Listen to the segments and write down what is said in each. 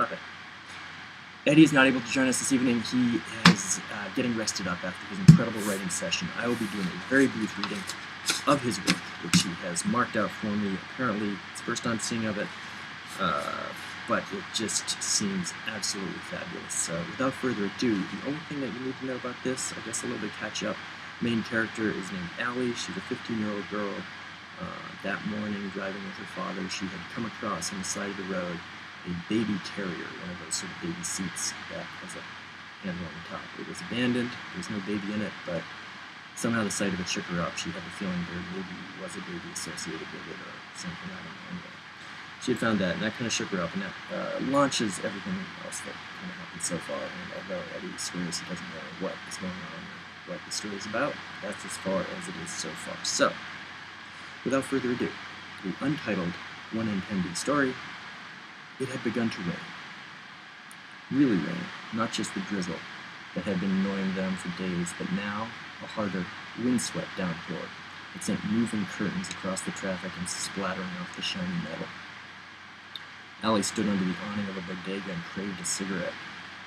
Stop it. Eddie is not able to join us this evening. He is getting rested up after his incredible writing session. I will be doing a very brief reading of his work, which he has marked out for me. Apparently, it's the first time seeing of it, but it just seems absolutely fabulous. So, without further ado, the only thing that you need to know about this, I guess a little bit catch up. Main character is named Allie. She's a 15-year-old girl. That morning, driving with her father, she had come across on the side of the road a baby carrier, one of those sort of baby seats that has a handle on the top. It was abandoned, there was no baby in it, but somehow the sight of it shook her up. She had the feeling there maybe was a baby associated with it or something, I don't know. Anyway, she had found that, and that kind of shook her up, and that launches everything else that kind of happened so far. And although Eddie swears he doesn't know what is going on or what the story is about, that's as far as it is so far. So, without further ado, the untitled 1 in 10 story. It had begun to rain. Really rain, not just the drizzle that had been annoying them for days, but now a harder, windswept downpour. It sent moving curtains across the traffic and splattering off the shiny metal. Allie stood under the awning of a bodega and craved a cigarette.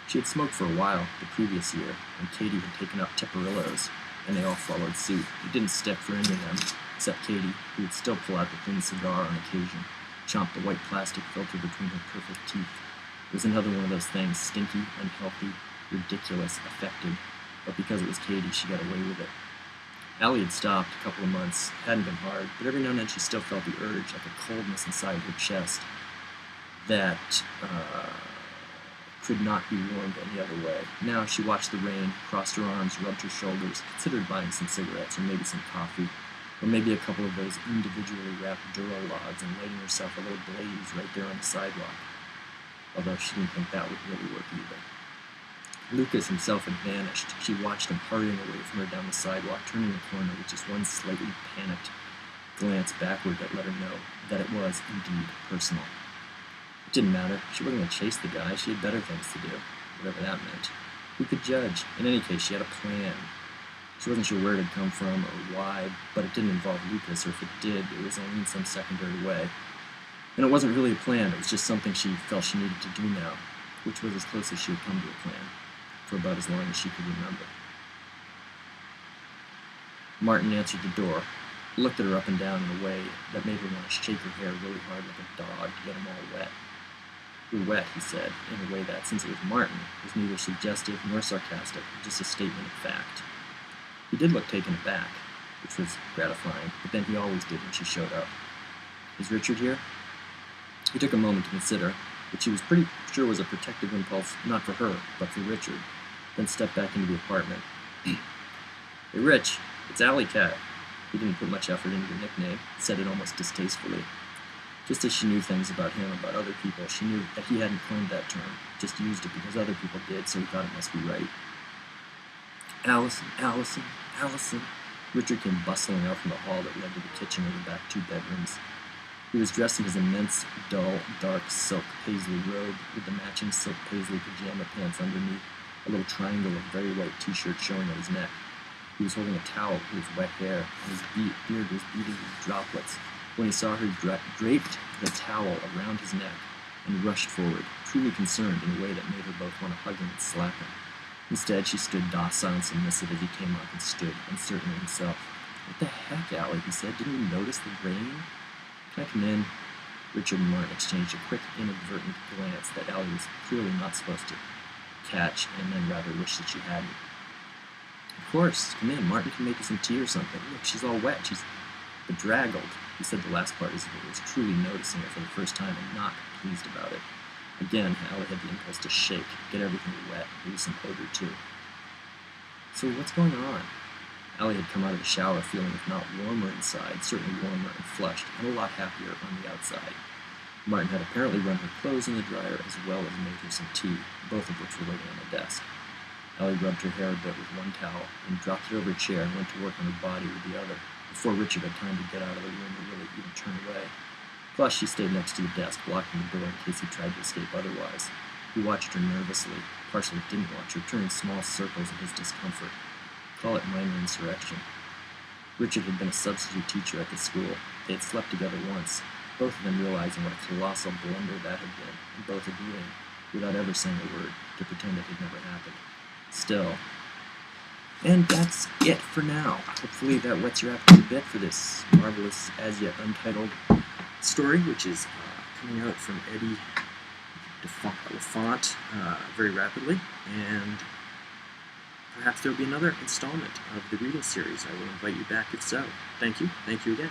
She had smoked for a while the previous year, and Katie had taken up Tiparillos, and they all followed suit. It didn't stick for any of them, except Katie, who would still pull out the thin cigar on occasion. Chomped the white plastic filter between her perfect teeth. It was another one of those things, stinky, unhealthy, ridiculous, affected, but because it was Katie, she got away with it. Allie had stopped a couple of months, hadn't been hard, but every now and then she still felt the urge, like a coldness inside her chest, that could not be warmed any other way. Now she watched the rain, crossed her arms, rubbed her shoulders, considered buying some cigarettes, or maybe some coffee, or maybe a couple of those individually wrapped Duro logs and lighting herself a little blaze right there on the sidewalk, although she didn't think that would really work either. Lucas himself had vanished. She watched him hurrying away from her down the sidewalk, turning the corner with just one slightly panicked glance backward that let her know that it was indeed personal. It didn't matter. She wasn't going to chase the guy. She had better things to do, whatever that meant. Who could judge? In any case, she had a plan. She wasn't sure where it had come from or why, but it didn't involve Lucas, or if it did, it was only in some secondary way. And it wasn't really a plan, it was just something she felt she needed to do now, which was as close as she had come to a plan, for about as long as she could remember. Martin answered the door, looked at her up and down in a way that made her want to shake her hair really hard like a dog to get him all wet. "You're wet," he said, in a way that, since it was Martin, was neither suggestive nor sarcastic, just a statement of fact. He did look taken aback, which was gratifying, but then he always did when she showed up. "Is Richard here?" He took a moment to consider, which he was pretty sure was a protective impulse, not for her, but for Richard, then stepped back into the apartment. "Hey, Rich, it's Alley Cat." He didn't put much effort into the nickname, said it almost distastefully. Just as she knew things about him, about other people, she knew that he hadn't coined that term, just used it because other people did, so he thought it must be right. "Allison, Allison, Allison." Richard came bustling out from the hall that led to the kitchen and the back 2 bedrooms. He was dressed in his immense, dull, dark silk paisley robe with the matching silk paisley pajama pants underneath, a little triangle of very white t-shirt showing at his neck. He was holding a towel to his wet hair, and his beard was beaded with droplets. When he saw her, draped the towel around his neck and rushed forward, truly concerned in a way that made her both want to hug him and slap him. Instead, she stood docile and submissive as he came up and stood, uncertain of himself. "What the heck, Allie?" he said. "Didn't you notice the rain?" "Can I come in?" Richard and Martin exchanged a quick, inadvertent glance that Allie was clearly not supposed to catch, and then rather wished that she hadn't. "Of course, come in. Martin can make you some tea or something. Look, she's all wet. She's bedraggled." He said the last part as if he was truly noticing it for the first time and not pleased about it. Again, Allie had the impulse to shake, get everything wet, lose some odor too. "So what's going on?" Allie had come out of the shower feeling if not warmer inside, certainly warmer and flushed, and a lot happier on the outside. Martin had apparently run her clothes in the dryer as well as made her some tea, both of which were waiting on the desk. Allie rubbed her hair a bit with one towel and dropped it over a chair and went to work on her body with the other, before Richard had time to get out of the room or really even turn away. Plus, she stayed next to the desk, blocking the door in case he tried to escape otherwise. He watched her nervously, partially didn't watch her, turning small circles in his discomfort. Call it minor insurrection. Richard had been a substitute teacher at the school. They had slept together once, both of them realizing what a colossal blunder that had been, and both agreeing without ever saying a word, to pretend it had never happened. Still. And that's it for now. Hopefully that whets your appetite a bit for this marvelous, as yet untitled story, which is coming out from Eddie LaFont very rapidly, and perhaps there will be another installment of the reading series. I will invite you back if so. Thank you. Thank you again.